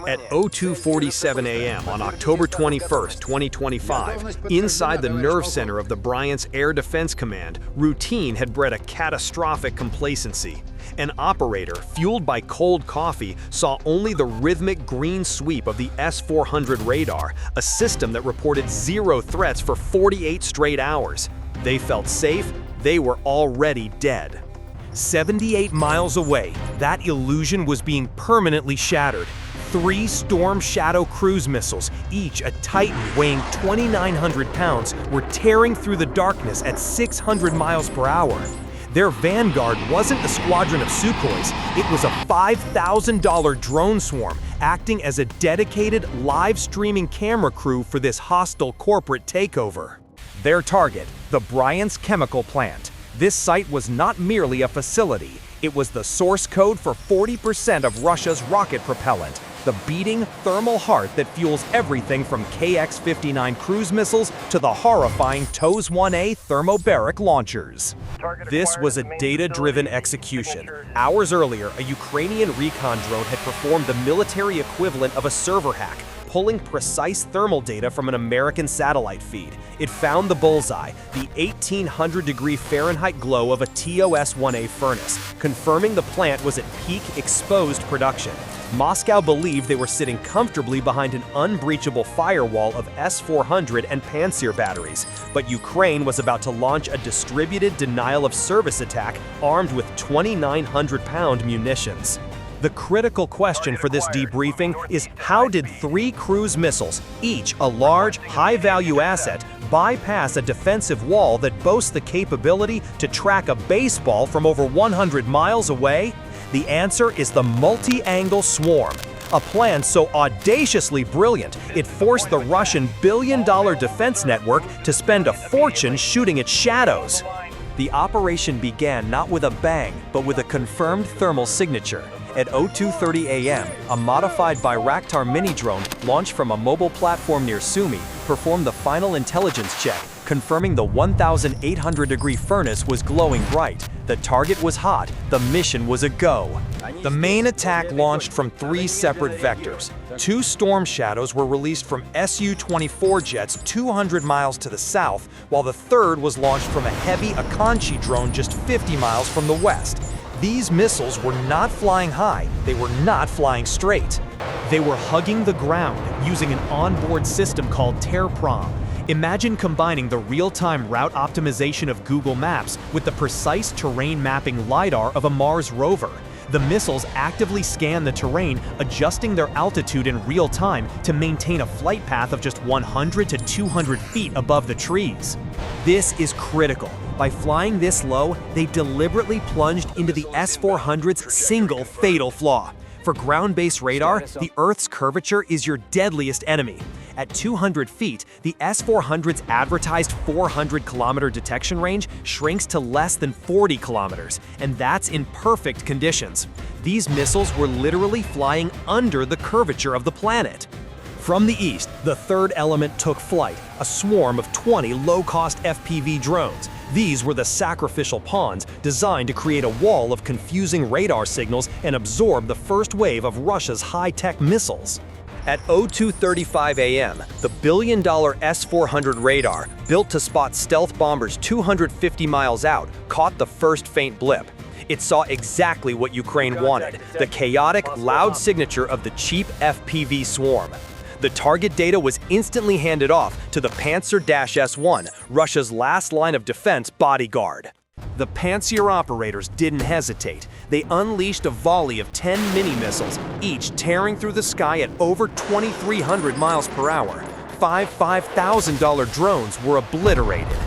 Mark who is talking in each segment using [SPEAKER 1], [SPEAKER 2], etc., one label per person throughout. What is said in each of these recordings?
[SPEAKER 1] At 02:47 a.m. on October 21, 2025, inside the nerve center of the Bryansk Air Defense Command, routine had bred a catastrophic complacency. An operator, fueled by cold coffee, saw only the rhythmic green sweep of the S-400 radar, a system that reported 0 threats for 48 straight hours. They felt safe. They were already dead. 78 miles away, that illusion was being permanently shattered. 3 Storm Shadow cruise missiles, each a Titan weighing 2,900 pounds, were tearing through the darkness at 600 miles per hour. Their vanguard wasn't a squadron of Sukhois, it was a $5,000 drone swarm, acting as a dedicated live streaming camera crew for this hostile corporate takeover. Their target, the Bryansk chemical plant. This site was not merely a facility, it was the source code for 40% of Russia's rocket propellant, the beating thermal heart that fuels everything from KX-59 cruise missiles to the horrifying TOS-1A thermobaric launchers. This was a data-driven execution. Hours earlier, a Ukrainian recon drone had performed the military equivalent of a server hack, pulling precise thermal data from an American satellite feed. It found the bullseye, the 1,800-degree Fahrenheit glow of a TOS-1A furnace, confirming the plant was at peak exposed production. Moscow believed they were sitting comfortably behind an unbreachable firewall of S-400 and Pantsir batteries, but Ukraine was about to launch a distributed denial-of-service attack armed with 2,900-pound munitions. The critical question for this debriefing is how did 3 cruise missiles, each a large, high-value asset, bypass a defensive wall that boasts the capability to track a baseball from over 100 miles away? The answer is the multi-angle swarm, a plan so audaciously brilliant it forced the Russian billion-dollar defense network to spend a fortune shooting its shadows. The operation began not with a bang, but with a confirmed thermal signature. At 02:30 a.m., a modified Bayraktar mini-drone launched from a mobile platform near Sumy performed the final intelligence check, confirming the 1,800-degree furnace was glowing bright. The target was hot, the mission was a go. The main attack launched from 3 separate vectors. 2 Storm Shadows were released from Su-24 jets 200 miles to the south, while the third was launched from a heavy Akanchi drone just 50 miles from the west. These missiles were not flying high, they were not flying straight. They were hugging the ground using an onboard system called TerProm. Imagine combining the real-time route optimization of Google Maps with the precise terrain mapping LiDAR of a Mars rover. The missiles actively scan the terrain, adjusting their altitude in real time to maintain a flight path of just 100 to 200 feet above the trees. This is critical. By flying this low, they deliberately plunged into the S-400's single fatal flaw. For ground-based radar, the Earth's curvature is your deadliest enemy. At 200 feet, the S-400's advertised 400-kilometer detection range shrinks to less than 40 kilometers, and that's in perfect conditions. These missiles were literally flying under the curvature of the planet. From the east, the third element took flight, a swarm of 20 low-cost FPV drones. These were the sacrificial pawns designed to create a wall of confusing radar signals and absorb the first wave of Russia's high-tech missiles. At 02:35 a.m., the billion-dollar S-400 radar, built to spot stealth bombers 250 miles out, caught the first faint blip. It saw exactly what Ukraine wanted, the chaotic, loud signature of the cheap FPV swarm. The target data was instantly handed off to the Pantsir-S-1, Russia's last line of defense bodyguard. The Pantsir operators didn't hesitate. They unleashed a volley of 10 mini-missiles, each tearing through the sky at over 2,300 miles per hour. 5 $5,000 drones were obliterated.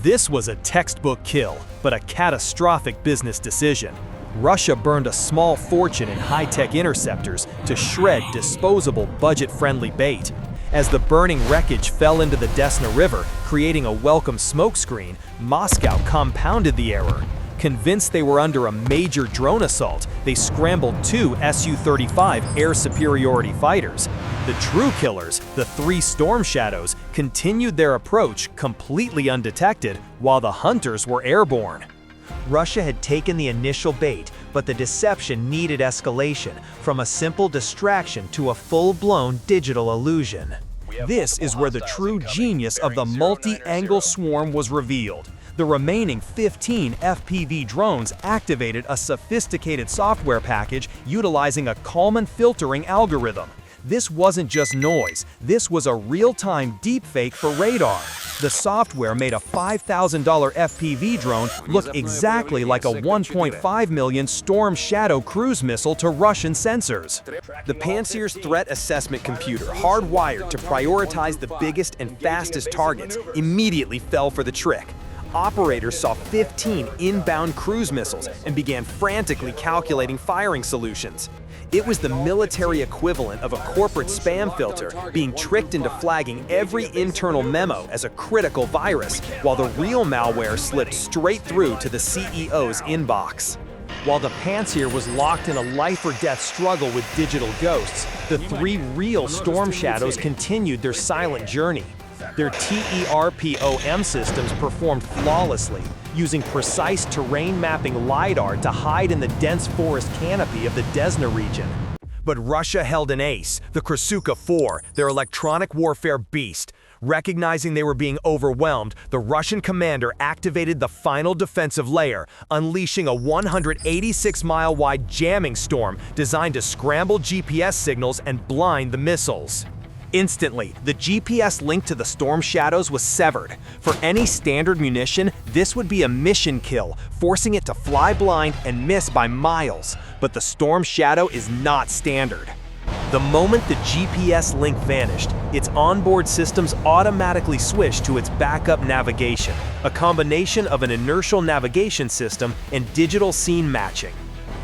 [SPEAKER 1] This was a textbook kill, but a catastrophic business decision. Russia burned a small fortune in high-tech interceptors to shred disposable, budget-friendly bait. As the burning wreckage fell into the Desna River, creating a welcome smokescreen, Moscow compounded the error. Convinced they were under a major drone assault, they scrambled 2 Su-35 air superiority fighters. The true killers, the 3 Storm Shadows, continued their approach completely undetected, while the hunters were airborne. Russia had taken the initial bait,
[SPEAKER 2] But the deception needed escalation, from a simple distraction to a full-blown digital illusion.
[SPEAKER 1] This is where the true genius of the multi-angle swarm was revealed. The remaining 15 FPV drones activated a sophisticated software package utilizing a Kalman filtering algorithm. This wasn't just noise, this was a real-time deepfake for radar. The software made a $5,000 FPV drone look exactly like a $1.5 million Storm Shadow cruise missile to Russian sensors. The Pantsir's threat assessment computer, hardwired to prioritize the biggest and fastest targets, immediately fell for the trick. Operators saw 15 inbound cruise missiles and began frantically calculating firing solutions. It was the military equivalent of a corporate spam filter being tricked into flagging every internal memo as a critical virus, while the real malware slipped straight through to the CEO's inbox. While the Pantsir was locked in a life-or-death struggle with digital ghosts, the three real Storm Shadows continued their silent journey. Their TERPOM systems performed flawlessly, using precise terrain mapping LiDAR to hide in the dense forest canopy of the Desna region. But Russia held an ace, the Krasuka 4, their electronic warfare beast. Recognizing they were being overwhelmed, the Russian commander activated the final defensive layer, unleashing a 186-mile-wide jamming storm designed to scramble GPS signals and blind the missiles. Instantly, the GPS link to the Storm Shadows was severed. For any standard munition, this would be a mission kill, forcing it to fly blind and miss by miles. But the Storm Shadow is not standard. The moment the GPS link vanished, its onboard systems automatically switched to its backup navigation, a combination of an inertial navigation system and digital scene matching.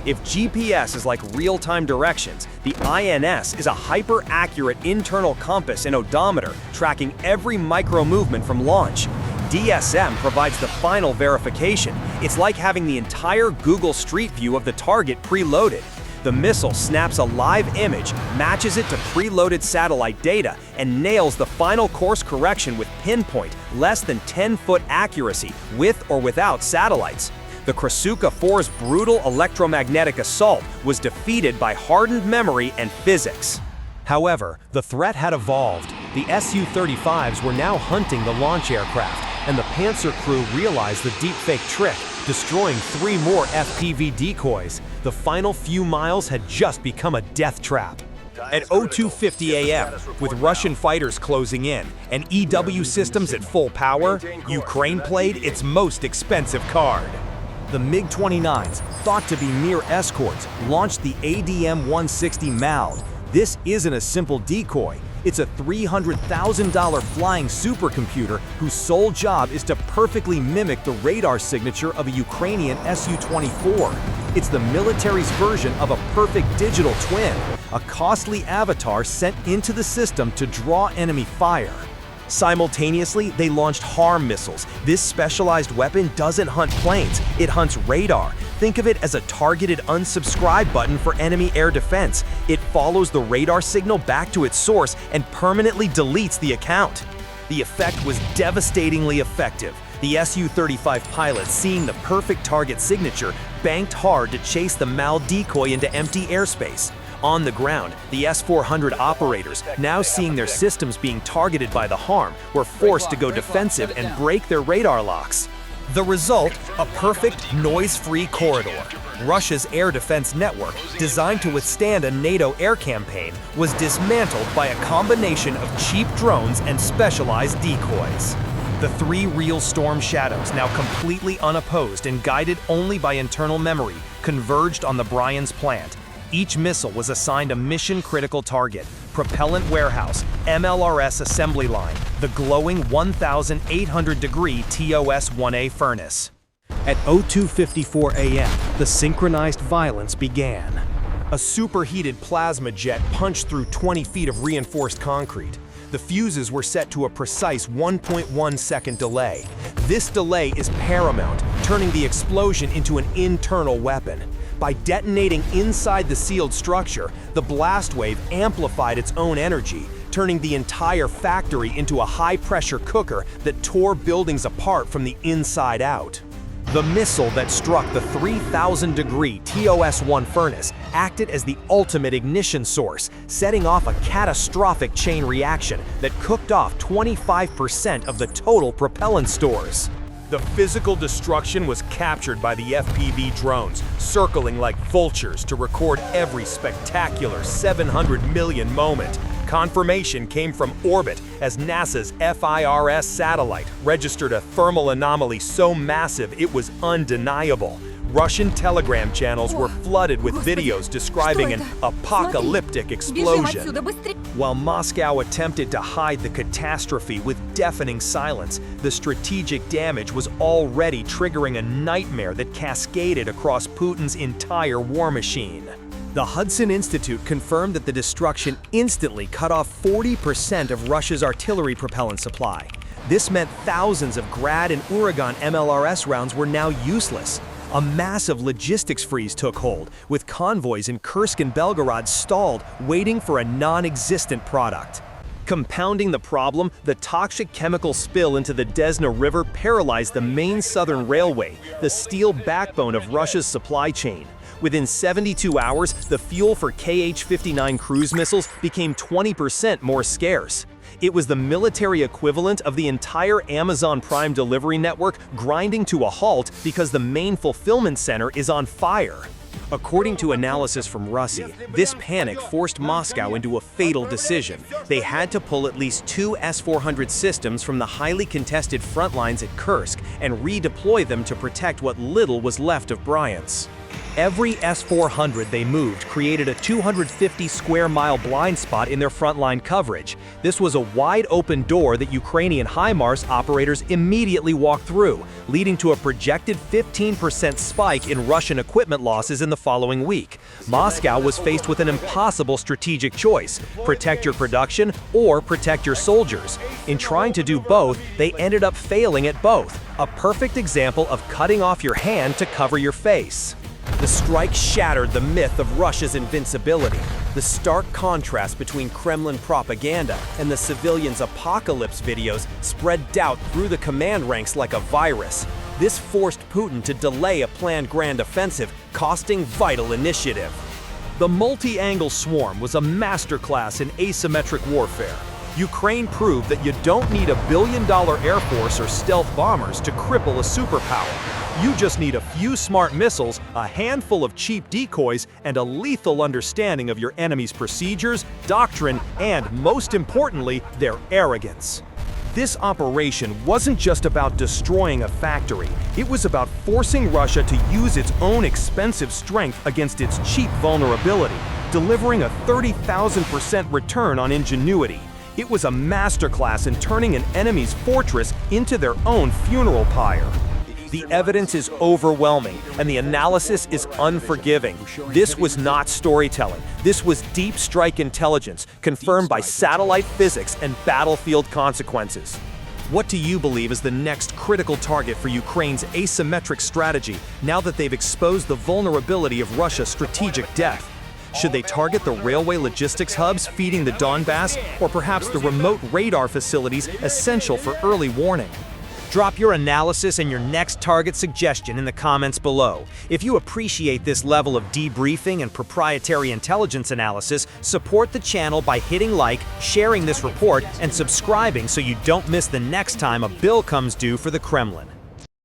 [SPEAKER 1] If GPS is like real-time directions, the INS is a hyper-accurate internal compass and odometer tracking every micro-movement from launch. DSM provides the final verification. It's like having the entire Google Street View of the target preloaded. The missile snaps a live image, matches it to preloaded satellite data, and nails the final course correction with pinpoint, less than 10-foot accuracy, with or without satellites. The Krasuka 4's brutal electromagnetic assault was defeated by hardened memory and physics. However, the threat had evolved. The Su-35s were now hunting the launch aircraft, and the Pantsir crew realized the deepfake trick, destroying 3 more FPV decoys. The final few miles had just become a death trap. At 02:50 a.m., with Russian fighters closing in and EW systems at full power, Ukraine played its most expensive card. The MiG-29s, thought to be mere escorts, launched the ADM-160 MALD. This isn't a simple decoy. It's a $300,000 flying supercomputer whose sole job is to perfectly mimic the radar signature of a Ukrainian Su-24. It's the military's version of a perfect digital twin, a costly avatar sent into the system to draw enemy fire. Simultaneously, they launched HARM missiles. This specialized weapon doesn't hunt planes, it hunts radar. Think of it as a targeted unsubscribe button for enemy air defense. It follows the radar signal back to its source and permanently deletes the account. The effect was devastatingly effective. The Su-35 pilots, seeing the perfect target signature, banked hard to chase the MALD decoy into empty airspace. On the ground, the S-400 operators, now seeing their systems being targeted by the HARM, were forced to go defensive and break their radar locks. The result, a perfect, noise-free corridor. Russia's air defense network, designed to withstand a NATO air campaign, was dismantled by a combination of cheap drones and specialized decoys. The 3 real Storm Shadows, now completely unopposed and guided only by internal memory, converged on the Bryansk plant. Each missile was assigned a mission-critical target: propellant warehouse, MLRS assembly line, the glowing 1,800-degree TOS-1A furnace. At 02:54 a.m., the synchronized violence began. A superheated plasma jet punched through 20 feet of reinforced concrete. The fuses were set to a precise 1.1-second delay. This delay is paramount, turning the explosion into an internal weapon. By detonating inside the sealed structure, the blast wave amplified its own energy, turning the entire factory into a high-pressure cooker that tore buildings apart from the inside out.
[SPEAKER 2] The missile that struck the 3,000-degree TOS-1 furnace acted as the ultimate ignition source, setting off a catastrophic chain reaction that cooked off 25% of the total propellant stores. The physical destruction was captured by the FPV drones, circling like vultures to record every spectacular 700 million moment. Confirmation came from orbit as NASA's FIRS satellite registered a thermal anomaly so massive it was undeniable. Russian telegram channels were flooded with videos describing an apocalyptic explosion. While Moscow attempted to hide the catastrophe with deafening silence, the strategic damage was already triggering a nightmare that cascaded across Putin's entire war machine. The Hudson Institute confirmed that the destruction instantly cut off 40% of Russia's artillery propellant supply. This meant thousands of Grad and Uragan MLRS rounds were now useless. A massive logistics freeze took hold, with convoys in Kursk and Belgorod stalled, waiting for a non-existent product. Compounding the problem, the toxic chemical spill into the Desna River paralyzed the main southern railway, the steel backbone of Russia's supply chain. Within 72 hours, the fuel for Kh-59 cruise missiles became 20% more scarce. It was the military equivalent of the entire Amazon Prime delivery network grinding to a halt because the main fulfillment center is on fire. According to analysis from Russia, this panic forced Moscow into a fatal decision. They had to pull at least 2 S-400 systems from the highly contested front lines at Kursk and redeploy them to protect what little was left of Bryansk. Every S-400 they moved created a 250-square-mile blind spot in their frontline coverage. This was a wide-open door that Ukrainian HIMARS operators immediately walked through, leading to a projected 15% spike in Russian equipment losses in the following week. Moscow was faced with an impossible strategic choice: protect your production or protect your soldiers. In trying to do both, they ended up failing at both, a perfect example of cutting off your hand to cover your face. The strike shattered the myth of Russia's invincibility. The stark contrast between Kremlin propaganda and the civilians' apocalypse videos spread doubt through the command ranks like a virus. This forced Putin to delay a planned grand offensive, costing vital initiative. The multi-angle swarm was a masterclass in asymmetric warfare. Ukraine proved that you don't need a billion-dollar air force or stealth bombers to cripple a superpower. You just need a few smart missiles, a handful of cheap decoys, and a lethal understanding of your enemy's procedures, doctrine, and, most importantly, their arrogance. This operation wasn't just about destroying a factory. It was about forcing Russia to use its own expensive strength against its cheap vulnerability, delivering a 30,000% return on ingenuity. It was a masterclass in turning an enemy's fortress into their own funeral pyre. The evidence is overwhelming, and the analysis is unforgiving. This was not storytelling. This was deep strike intelligence, confirmed by satellite physics and battlefield consequences. What do you believe is the next critical target for Ukraine's asymmetric strategy now that they've exposed the vulnerability of Russia's strategic depth? Should they target the railway logistics hubs feeding the Donbass, or perhaps the remote radar facilities essential for early warning? Drop your analysis and your next target suggestion in the comments below. If you appreciate this level of debriefing and proprietary intelligence analysis, support the channel by hitting like, sharing this report, and subscribing so you don't miss the next time a bill comes due for the Kremlin.